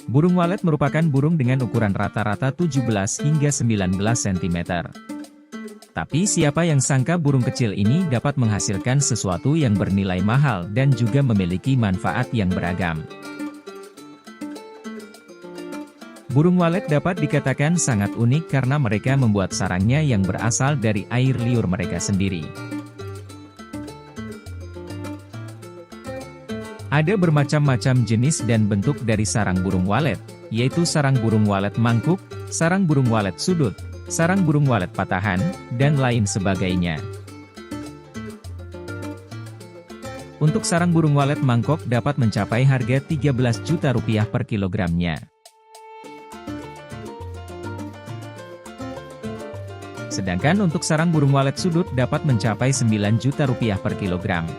Burung walet merupakan burung dengan ukuran rata-rata 17 hingga 19 cm. Tapi siapa yang sangka burung kecil ini dapat menghasilkan sesuatu yang bernilai mahal dan juga memiliki manfaat yang beragam. Burung walet dapat dikatakan sangat unik karena mereka membuat sarangnya yang berasal dari air liur mereka sendiri. Ada bermacam-macam jenis dan bentuk dari sarang burung walet, yaitu sarang burung walet mangkuk, sarang burung walet sudut, sarang burung walet patahan, dan lain sebagainya. Untuk sarang burung walet mangkok dapat mencapai harga Rp13 juta per kilogramnya. Sedangkan untuk sarang burung walet sudut dapat mencapai Rp9 juta per kilogram.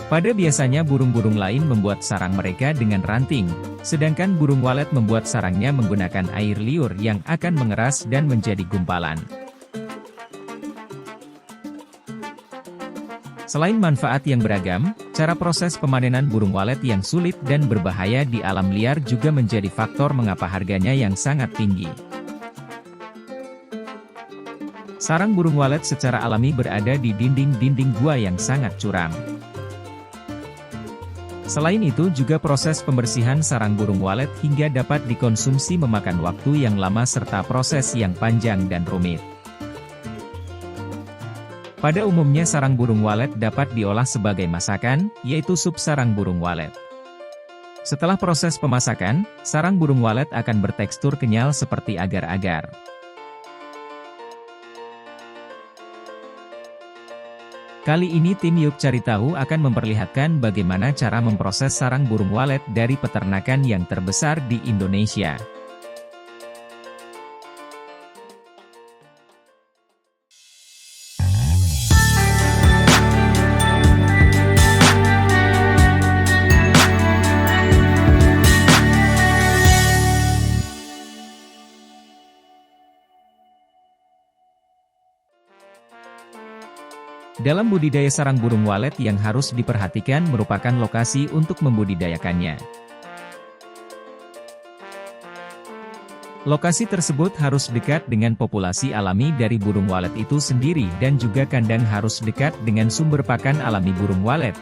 Pada biasanya burung-burung lain membuat sarang mereka dengan ranting, sedangkan burung walet membuat sarangnya menggunakan air liur yang akan mengeras dan menjadi gumpalan. Selain manfaat yang beragam, cara proses pemanenan burung walet yang sulit dan berbahaya di alam liar juga menjadi faktor mengapa harganya yang sangat tinggi. Sarang burung walet secara alami berada di dinding-dinding gua yang sangat curam. Selain itu juga proses pembersihan sarang burung walet hingga dapat dikonsumsi memakan waktu yang lama serta proses yang panjang dan rumit. Pada umumnya sarang burung walet dapat diolah sebagai masakan, yaitu sup sarang burung walet. Setelah proses pemasakan, sarang burung walet akan bertekstur kenyal seperti agar-agar. Kali ini tim Yuk Cari Tahu akan memperlihatkan bagaimana cara memproses sarang burung walet dari peternakan yang terbesar di Indonesia. Dalam budidaya sarang burung walet yang harus diperhatikan merupakan lokasi untuk membudidayakannya. Lokasi tersebut harus dekat dengan populasi alami dari burung walet itu sendiri dan juga kandang harus dekat dengan sumber pakan alami burung walet,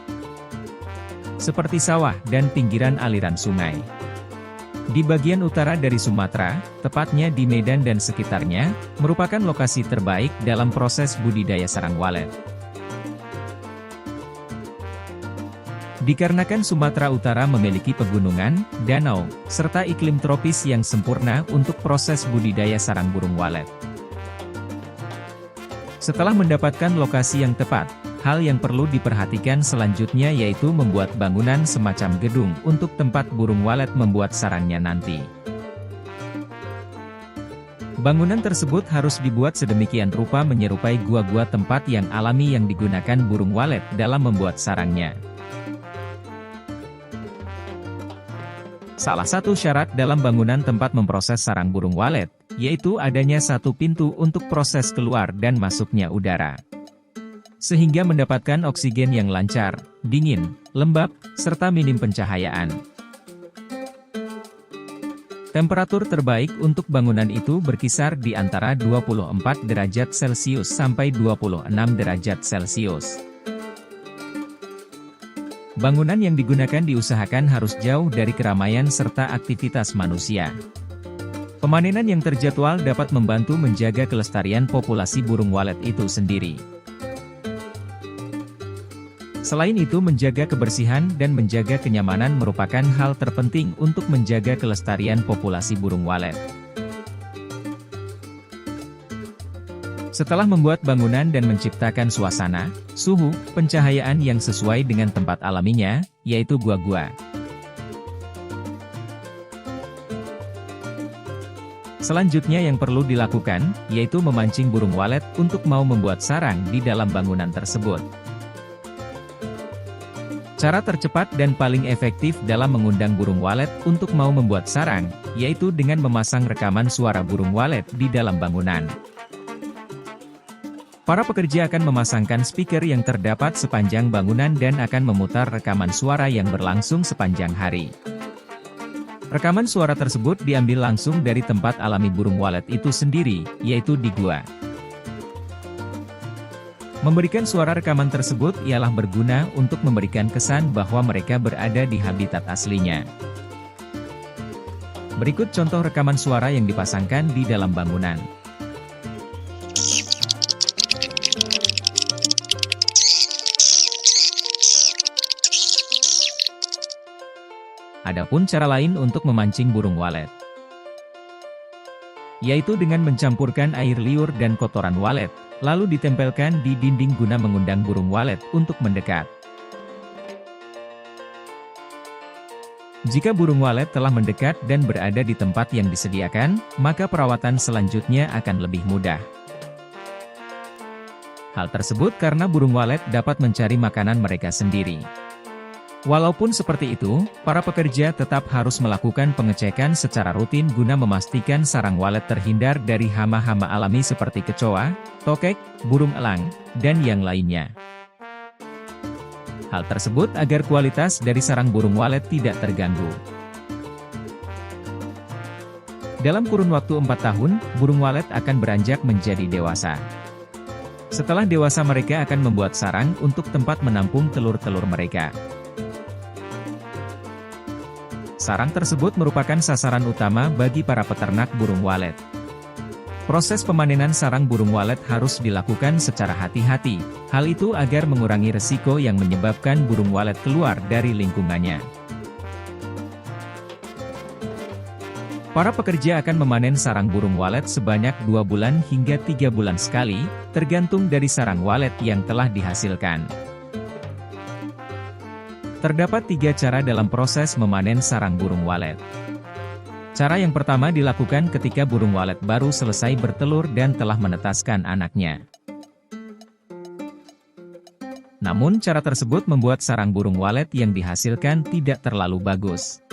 seperti sawah dan pinggiran aliran sungai. Di bagian utara dari Sumatera, tepatnya di Medan dan sekitarnya, merupakan lokasi terbaik dalam proses budidaya sarang walet. Dikarenakan Sumatera Utara memiliki pegunungan, danau, serta iklim tropis yang sempurna untuk proses budidaya sarang burung walet. Setelah mendapatkan lokasi yang tepat, hal yang perlu diperhatikan selanjutnya yaitu membuat bangunan semacam gedung untuk tempat burung walet membuat sarangnya nanti. Bangunan tersebut harus dibuat sedemikian rupa menyerupai gua-gua tempat yang alami yang digunakan burung walet dalam membuat sarangnya. Salah satu syarat dalam bangunan tempat memproses sarang burung walet, yaitu adanya satu pintu untuk proses keluar dan masuknya udara. Sehingga mendapatkan oksigen yang lancar, dingin, lembab, serta minim pencahayaan. Temperatur terbaik untuk bangunan itu berkisar di antara 24 derajat Celcius sampai 26 derajat Celcius. Bangunan yang digunakan diusahakan harus jauh dari keramaian serta aktivitas manusia. Pemanenan yang terjadwal dapat membantu menjaga kelestarian populasi burung walet itu sendiri. Selain itu menjaga kebersihan dan menjaga kenyamanan merupakan hal terpenting untuk menjaga kelestarian populasi burung walet. Setelah membuat bangunan dan menciptakan suasana, suhu, pencahayaan yang sesuai dengan tempat alaminya, yaitu gua-gua. Selanjutnya yang perlu dilakukan, yaitu memancing burung walet untuk mau membuat sarang di dalam bangunan tersebut. Cara tercepat dan paling efektif dalam mengundang burung walet untuk mau membuat sarang, yaitu dengan memasang rekaman suara burung walet di dalam bangunan. Para pekerja akan memasangkan speaker yang terdapat sepanjang bangunan dan akan memutar rekaman suara yang berlangsung sepanjang hari. Rekaman suara tersebut diambil langsung dari tempat alami burung walet itu sendiri, yaitu di gua. Memberikan suara rekaman tersebut ialah berguna untuk memberikan kesan bahwa mereka berada di habitat aslinya. Berikut contoh rekaman suara yang dipasangkan di dalam bangunan. Adapun cara lain untuk memancing burung walet, yaitu dengan mencampurkan air liur dan kotoran walet, lalu ditempelkan di dinding guna mengundang burung walet untuk mendekat. Jika burung walet telah mendekat dan berada di tempat yang disediakan, maka perawatan selanjutnya akan lebih mudah. Hal tersebut karena burung walet dapat mencari makanan mereka sendiri. Walaupun seperti itu, para pekerja tetap harus melakukan pengecekan secara rutin guna memastikan sarang walet terhindar dari hama-hama alami seperti kecoa, tokek, burung elang, dan yang lainnya. Hal tersebut agar kualitas dari sarang burung walet tidak terganggu. Dalam kurun waktu 4 tahun, burung walet akan beranjak menjadi dewasa. Setelah dewasa mereka akan membuat sarang untuk tempat menampung telur-telur mereka. Sarang tersebut merupakan sasaran utama bagi para peternak burung walet. Proses pemanenan sarang burung walet harus dilakukan secara hati-hati, hal itu agar mengurangi resiko yang menyebabkan burung walet keluar dari lingkungannya. Para pekerja akan memanen sarang burung walet sebanyak 2 bulan hingga 3 bulan sekali, tergantung dari sarang walet yang telah dihasilkan. Terdapat 3 cara dalam proses memanen sarang burung walet. Cara yang pertama dilakukan ketika burung walet baru selesai bertelur dan telah menetaskan anaknya. Namun cara tersebut membuat sarang burung walet yang dihasilkan tidak terlalu bagus.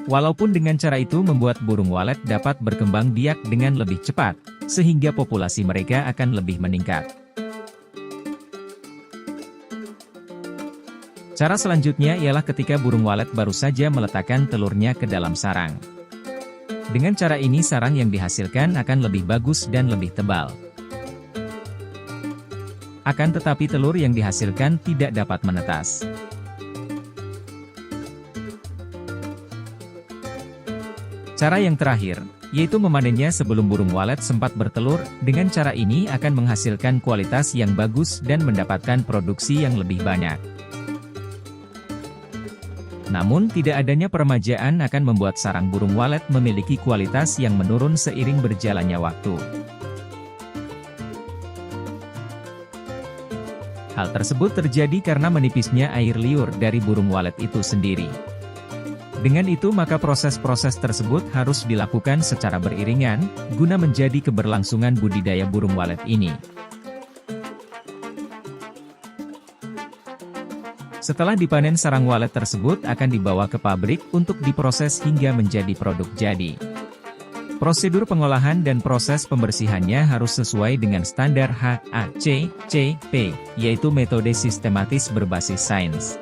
Walaupun dengan cara itu membuat burung walet dapat berkembang biak dengan lebih cepat, sehingga populasi mereka akan lebih meningkat. Cara selanjutnya ialah ketika burung walet baru saja meletakkan telurnya ke dalam sarang. Dengan cara ini sarang yang dihasilkan akan lebih bagus dan lebih tebal. Akan tetapi telur yang dihasilkan tidak dapat menetas. Cara yang terakhir, yaitu memanennya sebelum burung walet sempat bertelur, dengan cara ini akan menghasilkan kualitas yang bagus dan mendapatkan produksi yang lebih banyak. Namun tidak adanya peremajaan akan membuat sarang burung walet memiliki kualitas yang menurun seiring berjalannya waktu. Hal tersebut terjadi karena menipisnya air liur dari burung walet itu sendiri. Dengan itu maka proses-proses tersebut harus dilakukan secara beriringan, guna menjadi keberlangsungan budidaya burung walet ini. Setelah dipanen sarang walet tersebut akan dibawa ke pabrik untuk diproses hingga menjadi produk jadi. Prosedur pengolahan dan proses pembersihannya harus sesuai dengan standar HACCP, yaitu metode sistematis berbasis sains.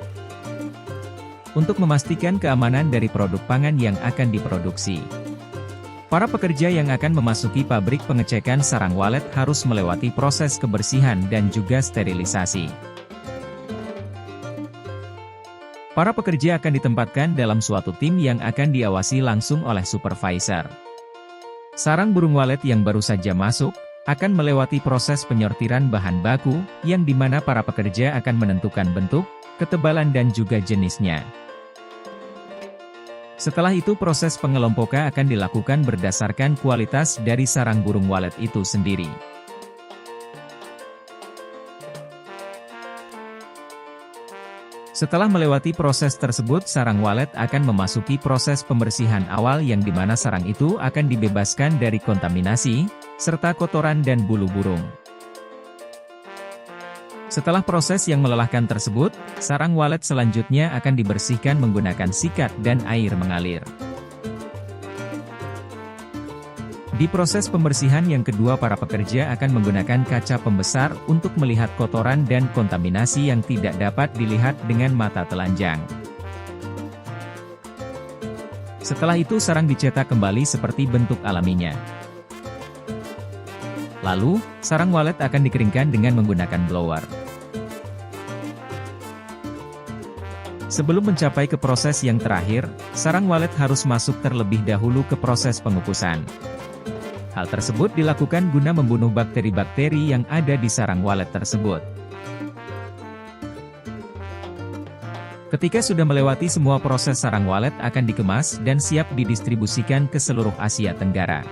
Untuk memastikan keamanan dari produk pangan yang akan diproduksi. Para pekerja yang akan memasuki pabrik pengecekan sarang walet harus melewati proses kebersihan dan juga sterilisasi. Para pekerja akan ditempatkan dalam suatu tim yang akan diawasi langsung oleh supervisor. Sarang burung walet yang baru saja masuk, akan melewati proses penyortiran bahan baku, yang dimana para pekerja akan menentukan bentuk, ketebalan dan juga jenisnya. Setelah itu proses pengelompokan akan dilakukan berdasarkan kualitas dari sarang burung walet itu sendiri. Setelah melewati proses tersebut sarang walet akan memasuki proses pembersihan awal yang dimana sarang itu akan dibebaskan dari kontaminasi, serta kotoran dan bulu burung. Setelah proses yang melelahkan tersebut, sarang walet selanjutnya akan dibersihkan menggunakan sikat dan air mengalir. Di proses pembersihan yang kedua, para pekerja akan menggunakan kaca pembesar untuk melihat kotoran dan kontaminasi yang tidak dapat dilihat dengan mata telanjang. Setelah itu sarang dicetak kembali seperti bentuk alaminya. Lalu, sarang walet akan dikeringkan dengan menggunakan blower. Sebelum mencapai ke proses yang terakhir, sarang walet harus masuk terlebih dahulu ke proses pengukusan. Hal tersebut dilakukan guna membunuh bakteri-bakteri yang ada di sarang walet tersebut. Ketika sudah melewati semua proses, sarang walet akan dikemas dan siap didistribusikan ke seluruh Asia Tenggara.